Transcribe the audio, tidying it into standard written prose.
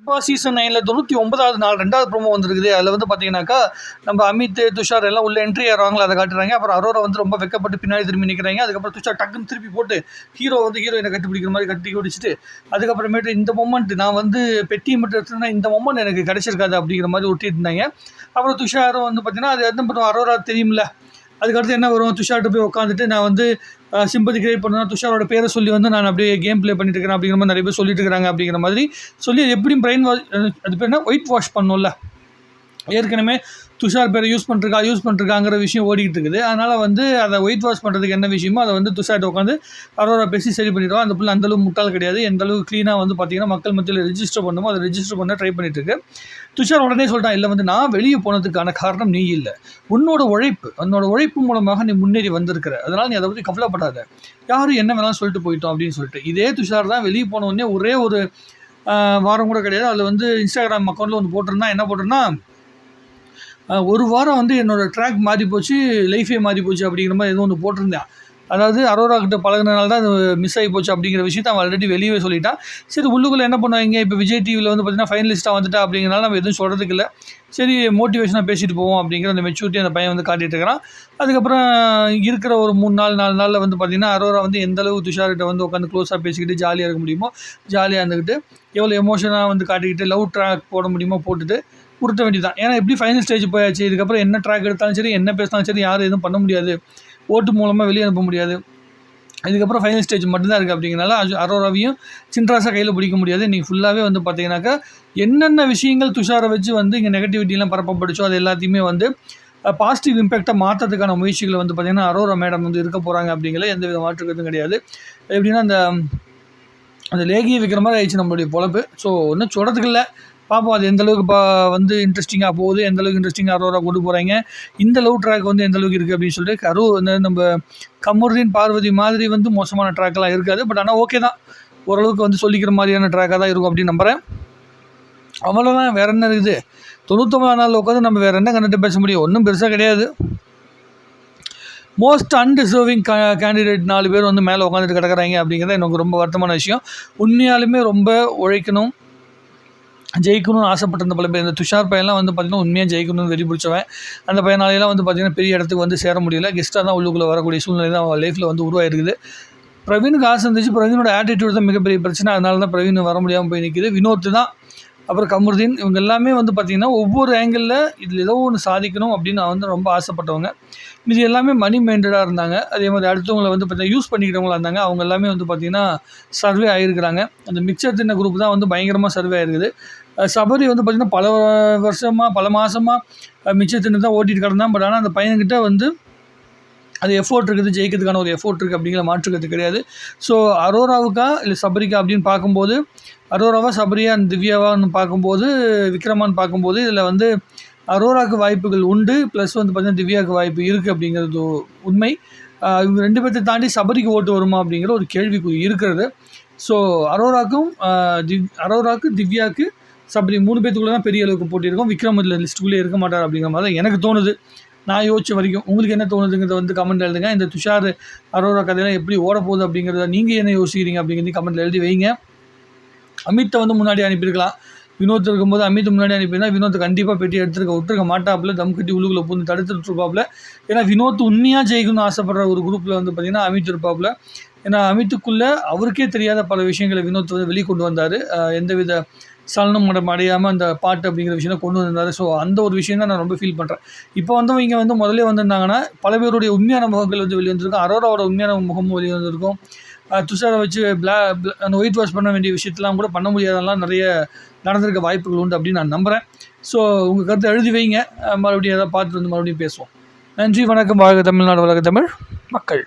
இப்போ சீசன் 9ல் 99வது நாள் 2வது ப்ரோமோ வந்திருக்குது. அதில் வந்து பார்த்தீங்கன்னாக்கா நம்ம அமித், துஷார் எல்லாம் உள்ள என்ட்ரி ஆகிறாங்களோ அதை காட்டுறாங்க. அப்புறம் அரோரா வந்து ரொம்ப வெக்கப்பட்டு பின்னாடி திரும்பி நிற்கிறாங்க. அதுக்கப்புறம் துஷார் டக்குன்னு திருப்பி போட்டு ஹீரோயினை கட்டி பிடிக்கிற மாதிரி கட்டி பிடிச்சிட்டு அதுக்கப்புறமேட்டு இந்த மொமெண்ட் நான் வந்து பெட்டி மட்டும் எடுத்துனா இந்த மொமெண்ட் எனக்கு கிடைச்சிருக்காது அப்படிங்கிற மாதிரி ஒட்டிட்டு இருந்தாங்க. அப்புறம் துஷாரும் வந்து பார்த்தீங்கன்னா அது எந்த அரோரா தெரியும்ல. அதுக்கடுத்து என்ன வரும், துஷார்கிட்ட போய் உட்காந்துட்டு நான் வந்து சிம்பதி கிரியேட் பண்ணணும், துஷாரோட பேரை சொல்லி வந்து நான் அப்படியே கேம் ப்ளே பண்ணிட்டு இருக்கிறேன் அப்படிங்கிற மாதிரி நிறைய பேர் சொல்லிட்டு இருக்கிறாங்க. அப்படிங்கிற மாதிரி சொல்லி எப்படியும் பிரெயின் வாஷ், அது பேர் என்ன, ஒயிட் வாஷ் பண்ணோம்ல. ஏற்கனவே துஷார் பேரை யூஸ் பண்ணிருக்காங்கிற விஷயம் ஓடிக்கிட்டு இருக்குது. அதனால் வந்து அதை ஒயிட் வாஷ் பண்ணுறதுக்கு என்ன விஷயமோ அதை வந்து துஷார்ட்ட உட்காந்து அரோரா பேசி சரி பண்ணிடுவோம். அந்த பிள்ளை அந்தளவு முட்டாள் கிடையாது. எந்த அளவுக்கு க்ளீனாக வந்து பார்த்தீங்கன்னா மக்கள் மத்தியில் ரெஜிஸ்டர் பண்ணுமோ அதை ரெஜிஸ்டர் பண்ண ட்ரை பண்ணிட்டு இருக்கு. துஷார் உடனே சொல்லிட்டான், இல்லை வந்து நான் வெளியே போனதுக்கான காரணம் நீ இல்லை, உன்னோட உழைப்பு மூலமாக நீ முன்னேறி வந்திருக்கிற, அதனால் நீ அதை பற்றி கவலைப்படாத, யாரும் என்ன வேணாலும் சொல்லிட்டு போயிட்டோம் அப்படின்னு சொல்லிட்டு. இதே துஷார் தான் வெளியே போன உடனே ஒரே ஒரு வாரம் கூட கிடையாது, அதில் வந்து இன்ஸ்டாகிராம் அக்கௌண்ட்டில் வந்து போட்டிருந்தான். என்ன போட்டிருந்தா, ஒரு வாரம் வந்து என்னோடய ட்ராக் மாறி போச்சு, லைஃபே மாறி போச்சு அப்படிங்கிற மாதிரி ஏதோ ஒன்று போட்டிருந்தேன். அதாவது அரோரா கிட்ட பழகினால தான் அது மிஸ் ஆகி போச்சு அப்படிங்கிற விஷயத்தை அவன் ஆல்ரெடி வெளியே சொல்லிட்டான். சரி, உள்ளுக்குள்ளே என்ன பண்ணுவாங்க, இப்போ விஜய் டிவியில் வந்து பார்த்தீங்கன்னா ஃபைனலிஸ்ட்டாக வந்துட்டா அப்படிங்கிறனால நம்ம எதுவும் சொல்கிறதுக்கு இல்லை, சரி மோட்டிவேஷனாக பேசிட்டு போவோம் அப்படிங்கிற அந்த மெச்சூரிட்டி அந்த பையன் வந்து காட்டிகிட்டு இருக்கிறான். அதுக்கப்புறம் இருக்கிற ஒரு 4 நாளில் வந்து பார்த்திங்கன்னா அரோரா வந்து எந்தளவு துஷார்கிட்ட வந்து உட்காந்து க்ளோஸாக பேசிக்கிட்டு ஜாலியாக இருக்க முடியுமோ ஜாலியாக இருந்துக்கிட்டு, எவ்வளோ எமோஷனாக வந்து காட்டிக்கிட்டு லவ் ட்ராக் போட முடியுமோ போட்டுட்டு உருட்ட வேண்டியதான். ஏன்னா எப்படி ஃபைனல் ஸ்டேஜ் போயாச்சு, இதுக்கப்புறம் என்ன ட்ராக் எடுத்தாலும் சரி, என்ன பேசினாலும் சரி, யாரும் எதுவும் பண்ண முடியாது, ஓட்டு மூலமாக வெளியே அனுப்ப முடியாது. இதுக்கப்புறம் ஃபைனல் ஸ்டேஜ் மட்டும்தான் இருக்குது. அப்படிங்கிறனால அரோராவையும் சின்ராஸாக கையில் பிடிக்க முடியாது. நீங்கள் ஃபுல்லாகவே வந்து பார்த்தீங்கன்னாக்கா என்னென்ன விஷயங்கள் துஷாரை வச்சு வந்து இங்கே நெகட்டிவிட்டிலாம் பரப்பப்படுச்சோ அது எல்லாத்தையுமே வந்து பாசிட்டிவ் இம்பேக்டாக மாற்றத்துக்கான முயற்சிகளை வந்து பார்த்திங்கன்னா அரோரா மேடம் வந்து இருக்க போகிறாங்க. அப்படிங்கிற எந்த வித மாற்றுக்கிறதும் கிடையாது. எப்படின்னா அந்த லேகியை வைக்கிற மாதிரி ஆயிடுச்சு நம்மளுடைய பொழப்பு. ஸோ ஒன்றும் சொல்கிறதுக்கு இல்லை, பார்ப்போம் அது எந்தளவுக்கு வந்து இன்ட்ரெஸ்டிங்காக போகுது, எந்தளவுக்கு இன்ட்ரெஸ்டிங்காக அரோரா கொண்டு போகிறாங்க, இந்த லவ் ட்ராக் வந்து எந்தளவுக்கு இருக்குது அப்படின்னு சொல்லிட்டு. நம்ம கமருதீன் பார்வதி மாதிரி வந்து மோசமான ட்ராக்லாம் இருக்காது, பட் ஆனால் ஓகே தான், ஓரளவுக்கு வந்து சொல்லிக்கிற மாதிரியான ட்ராக்காக தான் இருக்கும் அப்படின்னு நம்புகிறேன். அவ்வளோதான், வேறு என்ன இருக்குது, 99 நாளில் உட்காந்து நம்ம வேறு என்ன கண்டுட்டு பேச முடியும், ஒன்றும் பெருசாக கிடையாது. மோஸ்ட் அன்டிசர்விங் கேண்டிடேட் 4 பேர் வந்து மேலே உட்காந்துட்டு கிடக்கிறாங்க அப்படிங்கிறது எனக்கு ரொம்ப வருத்தமான விஷயம். உண்மையாலுமே ரொம்ப உழைக்கணும், ஜெயிக்கணும்னு ஆசைப்பட்டிருந்த பல பேர். இந்த துஷார் பையன்லாம் வந்து பார்த்திங்கன்னா உண்மையாக ஜெயிக்கணும்னு வெறி பிடிச்சவன். அந்த பையனாலையெல்லாம் வந்து பார்த்திங்கன்னா பெரிய இடத்துக்கு வந்து சேர முடியல, கெஸ்ட்டாக தான் உள்ளுக்குள்ளே வரக்கூடிய சூழ்நிலை தான் அவன் லைஃப்பில் வந்து உருவாயிருக்குது. பிரவீனுக்கு ஆசை இருந்துச்சு, பிரவீனோட ஆட்டிடியூட் தான் மிகப்பெரிய பிரச்சனை, அதனால தான் பிரவீன் வர முடியாமல் போய் நிற்கிது. வினோத் தான், அப்புறம் கமருதீன், இவங்க எல்லாமே வந்து பார்த்திங்கன்னா ஒவ்வொரு ஆங்கிளில் இதில் ஏதோ ஒன்று சாதிக்கணும் அப்படின்னு நான் வந்து ரொம்ப ஆசைப்பட்டவங்க. இது எல்லாமே மணி மைண்டடாக இருந்தாங்க. அதே மாதிரி அடுத்தவங்களை வந்து பார்த்திங்கன்னா யூஸ் பண்ணிக்கிறவங்களா இருந்தாங்க. அவங்க எல்லாமே வந்து பார்த்திங்கன்னா சர்வே ஆகிருக்கிறாங்க. அந்த மிக்சர் தின்ன குரூப் தான் வந்து பயங்கரமாக சர்வே ஆகிருக்குது. சபரி வந்து பார்த்திங்கன்னா பல வருஷமாக பல மாதமாக மிச்சர் தின்னு தான் ஓட்டிகிட்டு கிடந்தான். பட் ஆனால் அந்த பையன்கிட்ட வந்து அது எஃபோர்ட் இருக்குது, ஜெயிக்கிறதுக்கான ஒரு எஃபோர்ட் இருக்குது அப்படிங்கிற மாற்றுக்கிறது கிடையாது. ஸோ அரோராவுக்கா இல்லை சபரிக்கா அப்படின்னு பார்க்கும்போது, அரோராவா சபரியா திவ்யாவான்னு பார்க்கும்போது, விக்ரமான்னு பார்க்கும்போது இதில் வந்து அரோராவுக்கு வாய்ப்புகள் உண்டு, ப்ளஸ் வந்து பார்த்திங்கன்னா திவ்யாவுக்கு வாய்ப்பு இருக்குது அப்படிங்கிறது உண்மை. இவங்க 2 பேர்த்தை தாண்டி சபரிக்கு ஓட்டு வருமா அப்படிங்கிற ஒரு கேள்விக்குறி இருக்கிறது. ஸோ அரோராவுக்கு திவ்யாவுக்கு சபரி 3 பேத்துக்குள்ளே தான் பெரிய அளவுக்கு போட்டியிருக்கோம். விக்ரம் இதில் லிஸ்ட்டுக்குள்ளே இருக்க மாட்டார் அப்படிங்கிற மாதிரி தான் எனக்கு தோணுது. நான் யோசிச்ச வரைக்கும் உங்களுக்கு என்ன தோணுதுங்கிறத வந்து கமெண்ட் எழுதுங்க. இந்த துஷார் அரோரா கதையெல்லாம் எப்படி ஓட போகுது அப்படிங்கிறத நீங்கள் என்ன யோசிக்கிறீங்க அப்படிங்கிறது கமெண்ட்டில் எழுதி வைங்க. அமித்தை வந்து முன்னாடி அனுப்பியிருக்கலாம், வினோத் இருக்கும்போது அமித் முன்னாடி அனுப்பியிருந்தா வினோத் கண்டிப்பாக பெட்டி விட்டுருக்க மாட்டாப்புல, தம் கட்டி உள்ளுக்குள்ளே பூந்து தடுத்துட்டு இருப்பாப்புல. ஏன்னா வினோத் உண்மையாக ஜெயிக்கணும்னு ஆசைப்படுற ஒரு குரூப்பில் வந்து பார்த்திங்கன்னா அமித் இருப்பாப்புல. ஏன்னா அமித்துக்குள்ளே அவருக்கே தெரியாத பல விஷயங்களை வினோத் வந்து வெளிக்கொண்டு வந்தார். எந்தவித சலனம் அடையாமல் அந்த பாட்டு அப்படிங்கிற விஷயம் கொண்டு வந்திருந்தார். ஸோ அந்த ஒரு விஷயம் தான் நான் ரொம்ப ஃபீல் பண்ணுறேன். இப்போ வந்தவங்க வந்து முதல்ல வந்திருந்தாங்கன்னா பல பேருடைய உண்மையான முகங்கள் வந்து வெளியே வந்திருக்கும், அரோராவோட உண்மையான முகமும் வெளியே வந்திருக்கும். துஷாரை வச்சு அந்த ஒயிட் வாஷ் பண்ண வேண்டிய விஷயத்தெலாம் கூட பண்ண முடியாதெல்லாம் நிறைய நடந்திருக்க வாய்ப்புகள் உண்டு அப்படின்னு நான் நம்புகிறேன். ஸோ உங்கள் கருத்தை எழுதி வைங்க, மறுபடியும் எதாவது பார்த்துட்டு வந்து மறுபடியும் பேசுவோம். நன்றி, வணக்கம். வாழ்க தமிழ்நாடு, வளர்க தமிழ் மக்கள்.